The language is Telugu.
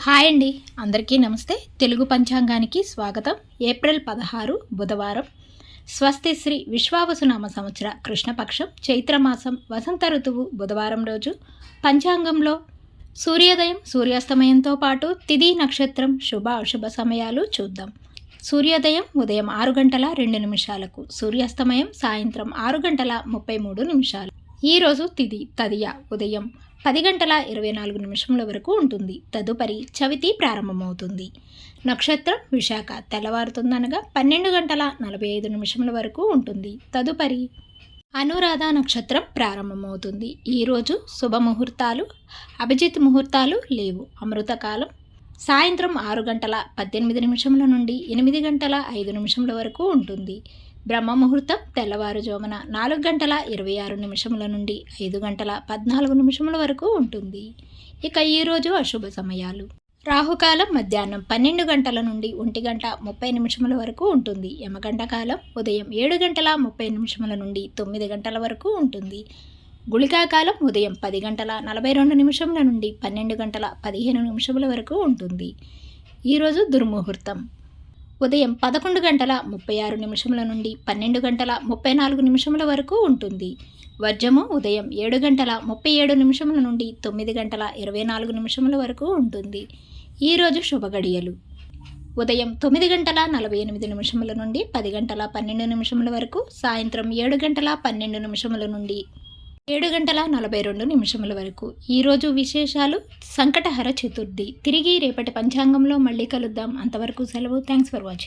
హాయ్ అండి, అందరికీ నమస్తే. తెలుగు పంచాంగానికి స్వాగతం. ఏప్రిల్ 16 బుధవారం. స్వస్తి శ్రీ విశ్వావసునామ సంవత్సర కృష్ణపక్షం చైత్రమాసం వసంత ఋతువు బుధవారం రోజు. పంచాంగంలో సూర్యోదయం సూర్యాస్తమయంతో పాటు తిథి నక్షత్రం శుభ అశుభ సమయాలు చూద్దాం. సూర్యోదయం ఉదయం 6 గంటల 2 నిమిషాలకు, సూర్యాస్తమయం సాయంత్రం 6 గంటల 33 నిమిషాలు. ఈరోజు తిథి తదియ ఉదయం 10 గంటల 24 నిమిషముల వరకు ఉంటుంది. తదుపరి చవితి ప్రారంభమవుతుంది. నక్షత్రం విశాఖ తెల్లవారుతుందనగా 12 గంటల 45 నిమిషముల వరకు ఉంటుంది. తదుపరి అనురాధ నక్షత్రం ప్రారంభమవుతుంది. ఈరోజు శుభముహూర్తాలు అభిజిత్ ముహూర్తాలు లేవు. అమృతకాలం సాయంత్రం 6 గంటల 18 నిమిషముల నుండి 8 గంటల 5 నిమిషముల వరకు ఉంటుంది. బ్రహ్మ ముహూర్తం తెల్లవారుజామున 4 గంటల 26 నిమిషముల నుండి 5 గంటల 14 నిమిషముల వరకు ఉంటుంది. ఇక ఈరోజు అశుభ సమయాలు. రాహుకాలం మధ్యాహ్నం 12 గంటల నుండి 1 గంట 30 నిమిషముల వరకు ఉంటుంది. యమగంట కాలం ఉదయం 7 గంటల 30 నిమిషముల నుండి 9 గంటల వరకు ఉంటుంది. గుళికాకాలం ఉదయం 10 గంటల 42 నిమిషముల నుండి 12 గంటల 15 నిమిషముల వరకు ఉంటుంది. ఈరోజు దుర్ముహూర్తం ఉదయం 11 గంటల 36 నిమిషముల నుండి 12 గంటల 34 నిమిషముల వరకు ఉంటుంది. వర్జము ఉదయం 7 గంటల 37 నిమిషముల నుండి 9 గంటల 24 నిమిషముల వరకు ఉంటుంది. ఈరోజు శుభగడియలు ఉదయం 9 గంటల 48 నిమిషముల నుండి 10 గంటల 12 నిమిషముల వరకు, సాయంత్రం 7 గంటల 12 నిమిషముల నుండి 7 గంటల 42 నిమిషముల వరకు. ఈరోజు విశేషాలు: సంకటహర చతుర్థి. తిరిగి రేపటి పంచాంగంలో మళ్ళీ కలుద్దాం. అంతవరకు సెలవు. Thanks for watching.